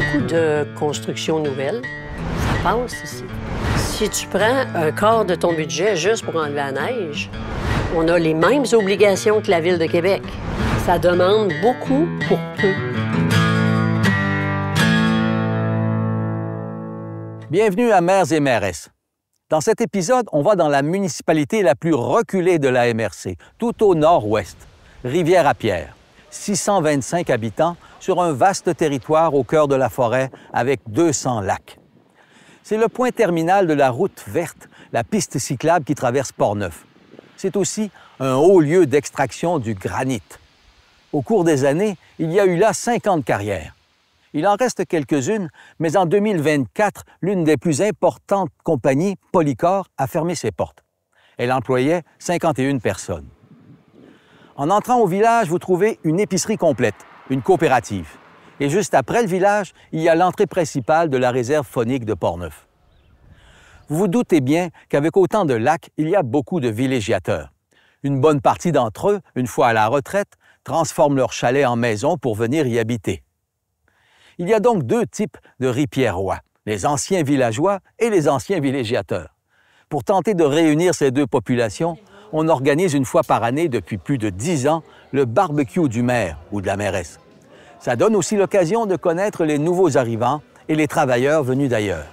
beaucoup de constructions nouvelles. Ça passe ici. Si tu prends un quart de ton budget juste pour enlever la neige, on a les mêmes obligations que la Ville de Québec. Ça demande beaucoup pour peu. Bienvenue à Maires et Mairesses. Dans cet épisode, on va dans la municipalité la plus reculée de la MRC, tout au nord-ouest, Rivière-à-Pierre. 625 habitants sur un vaste territoire au cœur de la forêt avec 200 lacs. C'est le point terminal de la route verte, la piste cyclable qui traverse Portneuf. C'est aussi un haut lieu d'extraction du granit. Au cours des années, il y a eu là 50 carrières. Il en reste quelques-unes, mais en 2024, l'une des plus importantes compagnies, Polycor, a fermé ses portes. Elle employait 51 personnes. En entrant au village, vous trouvez une épicerie complète, une coopérative. Et juste après le village, il y a l'entrée principale de la réserve faunique de Portneuf. Vous vous doutez bien qu'avec autant de lacs, il y a beaucoup de villégiateurs. Une bonne partie d'entre eux, une fois à la retraite, transforment leur chalet en maison pour venir y habiter. Il y a donc deux types de ripierrois, les anciens villageois et les anciens villégiateurs. Pour tenter de réunir ces deux populations, on organise une fois par année depuis plus de 10 ans le barbecue du maire ou de la mairesse. Ça donne aussi l'occasion de connaître les nouveaux arrivants et les travailleurs venus d'ailleurs.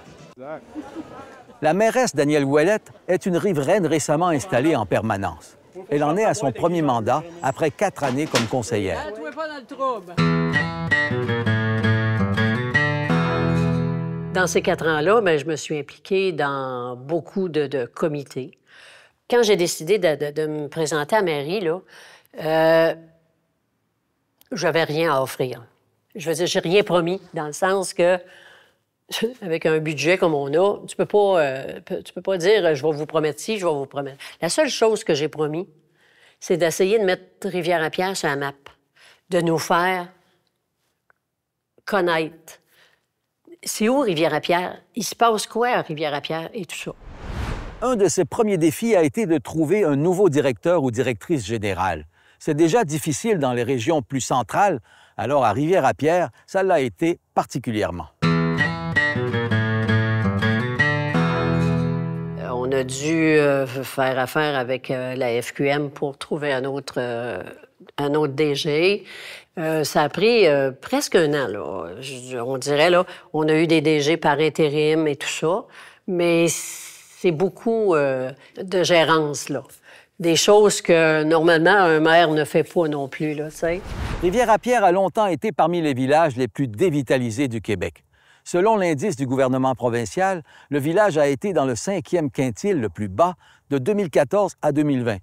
La mairesse Danielle Ouellette est une riveraine récemment installée en permanence. Elle en est à son premier mandat après 4 années comme conseillère. Dans ces 4 ans-là, je me suis impliquée dans beaucoup de comités. Quand j'ai décidé de me présenter à la mairie, j'avais rien à offrir. Je veux dire, j'ai rien promis, dans le sens que, avec un budget comme on a, tu peux pas dire « je vais vous promettre ci, je vais vous promettre ». La seule chose que j'ai promis, c'est d'essayer de mettre Rivière-à-Pierre sur la map, de nous faire connaître. C'est où Rivière-à-Pierre? Il se passe quoi à Rivière-à-Pierre et tout ça? Un de ses premiers défis a été de trouver un nouveau directeur ou directrice générale. C'est déjà difficile dans les régions plus centrales, alors à Rivière-à-Pierre, ça l'a été particulièrement. On a dû faire affaire avec la FQM pour trouver un autre DG. Ça a pris presque 1 an, là. On dirait, là, on a eu des DG par intérim et tout ça, mais c'est beaucoup de gérance, là. Des choses que, normalement, un maire ne fait pas non plus, là, tu sais. Rivière-à-Pierre a longtemps été parmi les villages les plus dévitalisés du Québec. Selon l'indice du gouvernement provincial, le village a été dans le 5e quintile le plus bas de 2014 à 2020.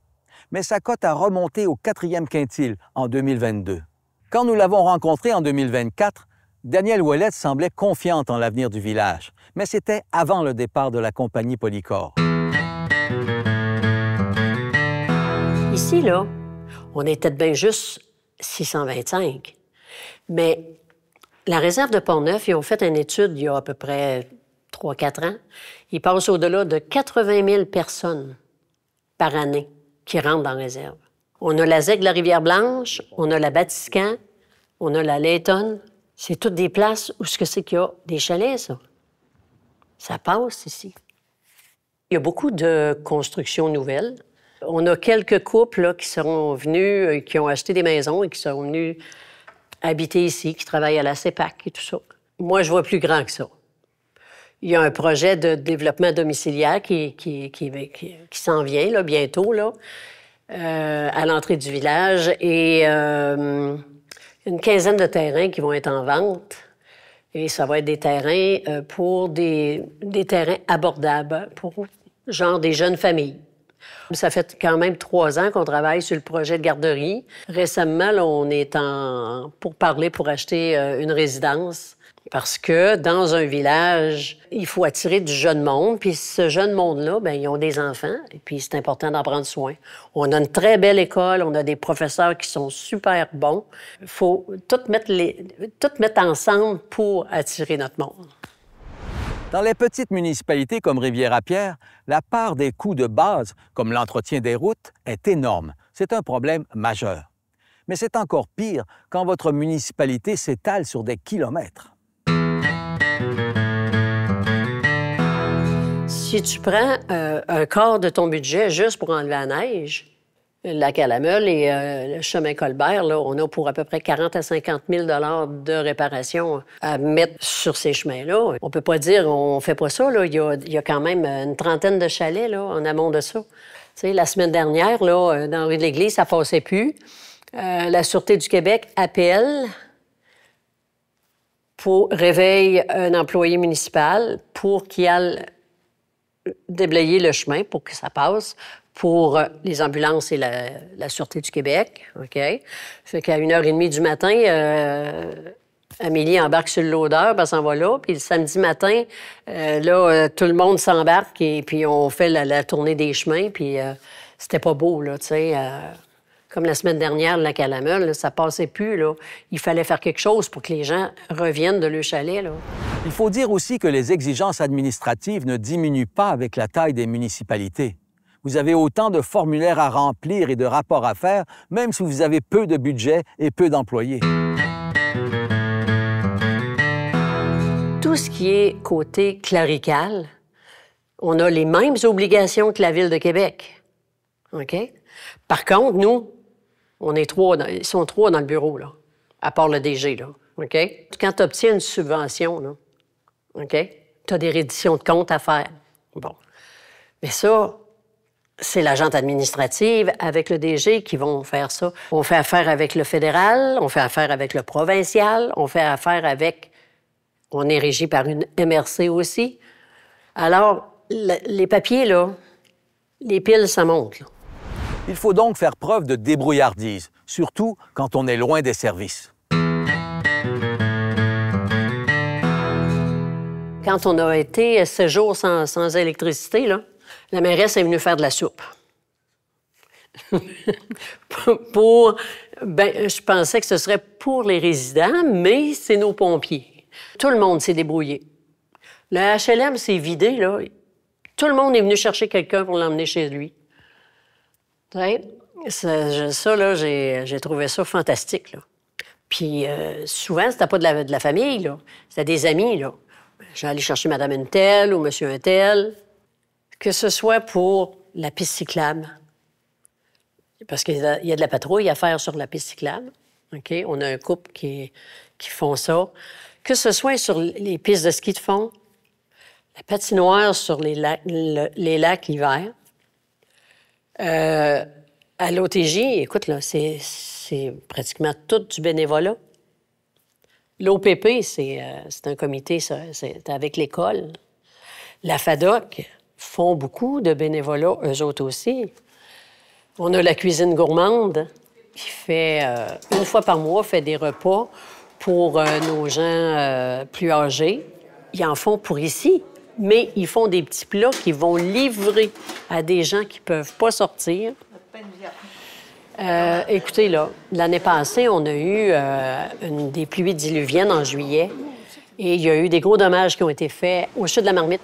Mais sa cote a remonté au 4e quintile en 2022. Quand nous l'avons rencontré en 2024, Danielle Ouellette semblait confiante en l'avenir du village, mais c'était avant le départ de la compagnie Polycor. Ici, là, on était bien juste 625. Mais la réserve de Portneuf, ils ont fait une étude il y a à peu près 3-4 ans. Ils passent au-delà de 80 000 personnes par année qui rentrent dans la réserve. On a la ZEC de la Rivière-Blanche, on a la Batiscan, on a la Layton. C'est toutes des places où ce que c'est qu'il y a des chalets, ça. Ça passe ici. Il y a beaucoup de constructions nouvelles. On a quelques couples là, qui sont venus, qui ont acheté des maisons et qui sont venus habiter ici, qui travaillent à la CEPAC et tout ça. Moi, je vois plus grand que ça. Il y a un projet de développement domiciliaire qui s'en vient là, bientôt, là, à l'entrée du village, et une quinzaine de terrains qui vont être en vente. Et ça va être des terrains pour des terrains abordables pour genre des jeunes familles. Ça fait quand même 3 ans qu'on travaille sur le projet de garderie. Récemment, là, on est pour parler pour acheter une résidence. Parce que dans un village, il faut attirer du jeune monde. Puis ce jeune monde-là, bien, ils ont des enfants. Et puis c'est important d'en prendre soin. On a une très belle école. On a des professeurs qui sont super bons. Il faut tout mettre ensemble pour attirer notre monde. Dans les petites municipalités comme Rivière-à-Pierre, la part des coûts de base, comme l'entretien des routes, est énorme. C'est un problème majeur. Mais c'est encore pire quand votre municipalité s'étale sur des kilomètres. Si tu prends un quart de ton budget juste pour enlever la neige, le lac à la Meule et le chemin Colbert, là, on a pour à peu près 40 à 50 000 de réparation à mettre sur ces chemins-là. On peut pas dire on fait pas ça. Là. Il y a quand même une trentaine de chalets là, en amont de ça. Tu sais, la semaine dernière, là, dans la rue de l'Église, ça passait plus. La Sûreté du Québec appelle pour réveiller un employé municipal pour qu'il aille déblayer le chemin pour que ça passe pour les ambulances et la Sûreté du Québec, OK? Fait qu'à 1h30 du matin, Amélie embarque sur le loader, elle s'en va là. Puis le samedi matin, tout le monde s'embarque et puis on fait la tournée des chemins. Puis c'était pas beau, là, tu sais. Comme la semaine dernière, le lac à la Meule, ça passait plus, là. Il fallait faire quelque chose pour que les gens reviennent de leur chalet, là. Il faut dire aussi que les exigences administratives ne diminuent pas avec la taille des municipalités. Vous avez autant de formulaires à remplir et de rapports à faire, même si vous avez peu de budget et peu d'employés. Tout ce qui est côté clérical, on a les mêmes obligations que la Ville de Québec. OK? Par contre, nous, on est ils sont 3 dans le bureau, là, à part le DG, là. OK? Quand tu obtiens une subvention, là, OK? Tu as des redditions de comptes à faire. Bon. Mais ça, c'est l'agente administrative avec le DG qui vont faire ça. On fait affaire avec le fédéral, on fait affaire avec le provincial, on fait affaire avec... On est régi par une MRC aussi. Alors, les papiers, là, les piles, ça monte, là. Il faut donc faire preuve de débrouillardise, surtout quand on est loin des services. Quand on a été 7 jours sans électricité, là, la mairesse est venue faire de la soupe. Je pensais que ce serait pour les résidents, mais c'est nos pompiers. Tout le monde s'est débrouillé. Le HLM s'est vidé, là. Tout le monde est venu chercher quelqu'un pour l'emmener chez lui. Ça, là, j'ai trouvé ça fantastique, là. Puis souvent, c'était pas de la famille, là. C'était des amis, là. J'allais chercher Madame une telle ou Monsieur un tel. Que ce soit pour la piste cyclable, parce qu'il y a de la patrouille à faire sur la piste cyclable. OK? On a un couple qui font ça. Que ce soit sur les pistes de ski de fond, la patinoire sur les lacs l'hiver. À l'OTJ, écoute, là, c'est pratiquement tout du bénévolat. L'OPP, c'est un comité, c'est avec l'école. La FADOC font beaucoup de bénévolat, eux autres aussi. On a la cuisine gourmande qui fait, une fois par mois, fait des repas pour nos gens plus âgés. Ils en font pour ici, mais ils font des petits plats qu'ils vont livrer à des gens qui ne peuvent pas sortir. Écoutez, là, l'année passée, on a eu des pluies diluviennes en juillet et il y a eu des gros dommages qui ont été faits au sud de la Marmite.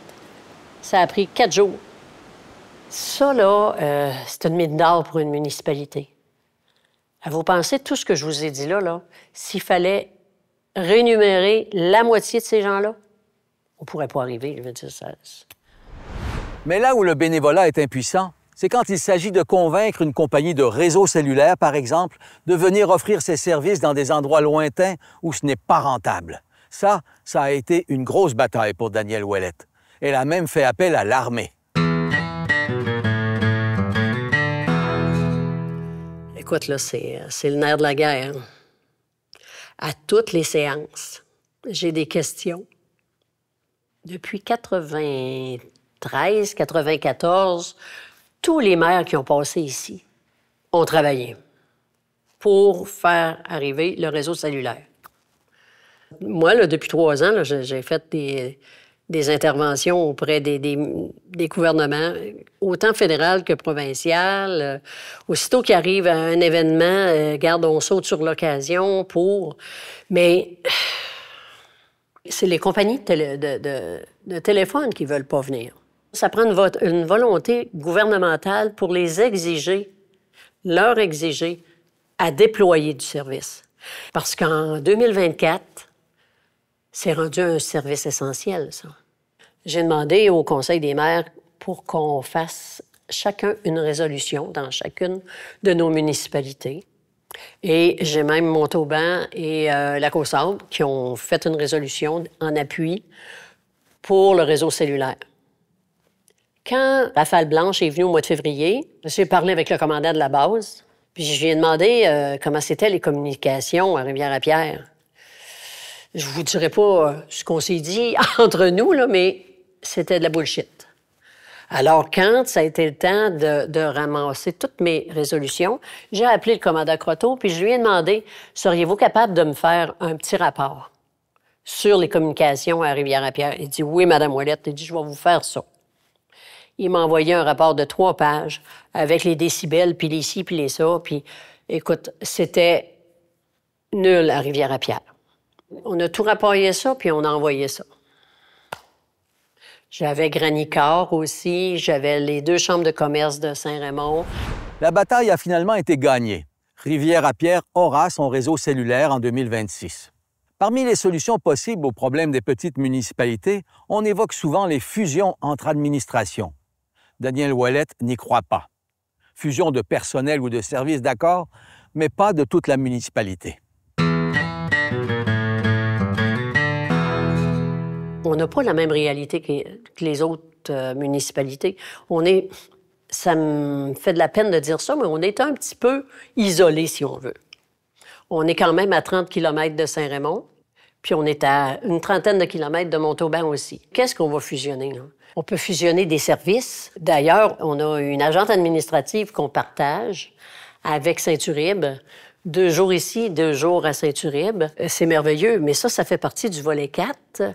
Ça a pris 4 jours. Ça, là, c'est une mine d'or pour une municipalité. À vous penser, tout ce que je vous ai dit là, s'il fallait rémunérer la moitié de ces gens-là, on ne pourrait pas arriver, je veux dire ça. Mais là où le bénévolat est impuissant, c'est quand il s'agit de convaincre une compagnie de réseau cellulaire, par exemple, de venir offrir ses services dans des endroits lointains où ce n'est pas rentable. Ça a été une grosse bataille pour Danielle Ouellette. Elle a même fait appel à l'armée. Écoute, là, c'est le nerf de la guerre. À toutes les séances, j'ai des questions. Depuis 93, 94, tous les maires qui ont passé ici ont travaillé pour faire arriver le réseau cellulaire. Moi, là, depuis 3 ans, là, j'ai fait des interventions auprès des gouvernements, autant fédéral que provincial. Aussitôt qu'il arrive à un événement, garde, on saute sur l'occasion pour... Mais c'est les compagnies de téléphone qui ne veulent pas venir. Ça prend une volonté gouvernementale pour les exiger, leur exiger, à déployer du service. Parce qu'en 2024, c'est rendu un service essentiel, ça. J'ai demandé au Conseil des maires pour qu'on fasse chacun une résolution dans chacune de nos municipalités. Et j'ai même Montauban et la Côte-Sable qui ont fait une résolution en appui pour le réseau cellulaire. Quand Rafale Blanche est venu au mois de février, j'ai parlé avec le commandant de la base, puis je lui ai demandé comment c'était les communications à Rivière-à-Pierre. Je vous dirai pas ce qu'on s'est dit entre nous, là, mais c'était de la bullshit. Alors, quand ça a été le temps de ramasser toutes mes résolutions, j'ai appelé le commandant Croteau, puis je lui ai demandé, seriez-vous capable de me faire un petit rapport sur les communications à Rivière-à-Pierre? Il dit, oui, Madame Ouellette. Il dit, je vais vous faire ça. Il m'a envoyé un rapport de 3 pages avec les décibels, puis les ci, puis les ça. Puis, écoute, c'était nul à Rivière-à-Pierre. On a tout rapporté ça, puis on a envoyé ça. J'avais Granicor aussi, j'avais les 2 chambres de commerce de Saint-Raymond. La bataille a finalement été gagnée. Rivière-à-Pierre aura son réseau cellulaire en 2026. Parmi les solutions possibles aux problèmes des petites municipalités, on évoque souvent les fusions entre administrations. Daniel Ouellette n'y croit pas. Fusion de personnel ou de services, d'accord, mais pas de toute la municipalité. On n'a pas la même réalité que les autres municipalités. Ça me fait de la peine de dire ça, mais on est un petit peu isolés, si on veut. On est quand même à 30 km de Saint-Raymond, puis on est à une trentaine de kilomètres de Montauban aussi. Qu'est-ce qu'on va fusionner, là? On peut fusionner des services. D'ailleurs, on a une agente administrative qu'on partage avec Saint-Uribe. 2 jours ici, 2 jours à Saint-Uribe. C'est merveilleux, mais ça fait partie du volet 4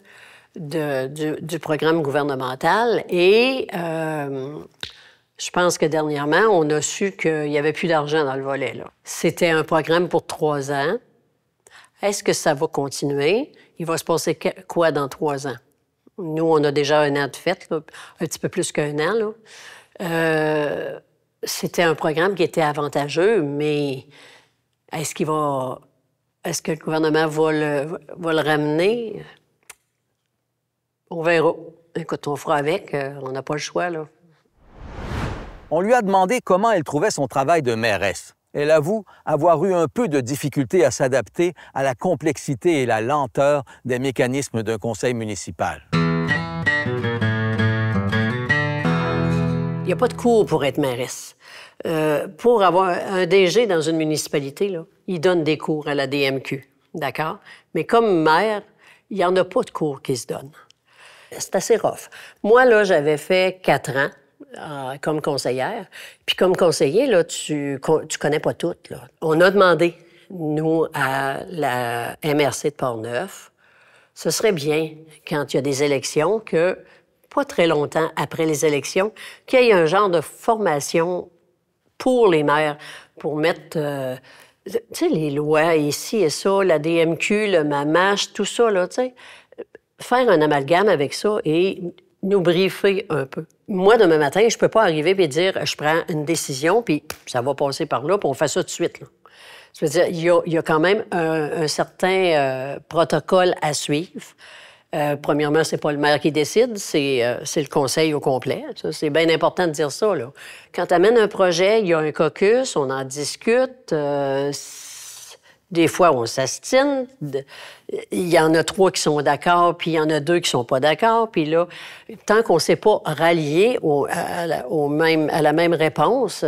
du programme gouvernemental. Et je pense que dernièrement, on a su qu'il n'y avait plus d'argent dans le volet, là. C'était un programme pour 3 ans. Est-ce que ça va continuer? Il va se passer quoi dans 3 ans? Nous, on a déjà 1 an de fait, là, un petit peu plus qu'1 an, là. C'était un programme qui était avantageux, mais est-ce que le gouvernement va le ramener? On verra. Écoute, on fera avec. On n'a pas le choix, là. On lui a demandé comment elle trouvait son travail de mairesse. Elle avoue avoir eu un peu de difficulté à s'adapter à la complexité et la lenteur des mécanismes d'un conseil municipal. Il n'y a pas de cours pour être mairesse. Pour avoir un DG dans une municipalité, là, il donne des cours à la DMQ, d'accord? Mais comme maire, il n'y en a pas de cours qui se donnent. C'est assez rough. Moi, là, j'avais fait 4 ans comme conseillère. Puis comme conseiller, là, tu connais pas tout, là. On a demandé, nous, à la MRC de Portneuf, ce serait bien, quand il y a des élections, que, pas très longtemps après les élections, qu'il y ait un genre de formation pour les maires, pour mettre, tu sais, les lois ici et ça, la DMQ, le MAMACH, tout ça, là, tu sais, faire un amalgame avec ça et nous briefer un peu. Moi, demain matin, je peux pas arriver et dire, je prends une décision, puis ça va passer par là, puis on fait ça tout de suite, là. Je veux dire, il y a quand même un certain protocole à suivre. Premièrement, c'est pas le maire qui décide, c'est le conseil au complet. Ça, c'est bien important de dire ça, là. Quand tu amènes un projet, il y a un caucus, on en discute. Des fois, on s'astine. Il y en a 3 qui sont d'accord, puis il y en a 2 qui sont pas d'accord. Puis là, tant qu'on ne s'est pas rallié à la même réponse,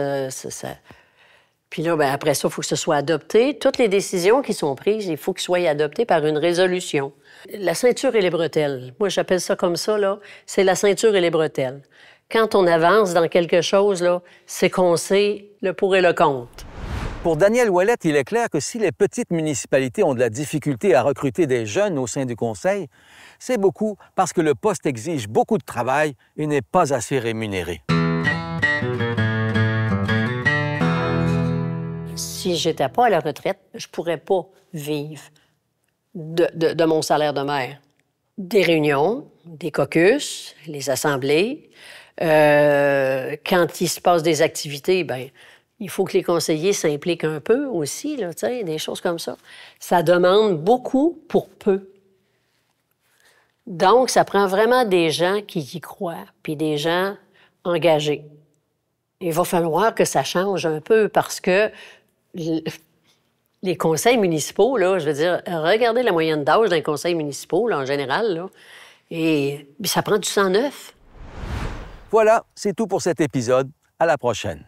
Puis là, bien, après ça, il faut que ce soit adopté. Toutes les décisions qui sont prises, il faut qu'elles soient adoptées par une résolution. La ceinture et les bretelles. Moi, j'appelle ça comme ça, là. C'est la ceinture et les bretelles. Quand on avance dans quelque chose, là, c'est qu'on sait le pour et le contre. Pour Daniel Ouellette, il est clair que si les petites municipalités ont de la difficulté à recruter des jeunes au sein du conseil, c'est beaucoup parce que le poste exige beaucoup de travail et n'est pas assez rémunéré. Si j'étais pas à la retraite, je pourrais pas vivre de mon salaire de maire. Des réunions, des caucus, les assemblées. Quand il se passe des activités, bien, il faut que les conseillers s'impliquent un peu aussi, là, tu sais, des choses comme ça. Ça demande beaucoup pour peu. Donc, ça prend vraiment des gens qui y croient, puis des gens engagés. Il va falloir que ça change un peu parce que les conseils municipaux, là, je veux dire, regardez la moyenne d'âge d'un conseil municipal là, en général, là, et ça prend du sang neuf. Voilà, c'est tout pour cet épisode. À la prochaine.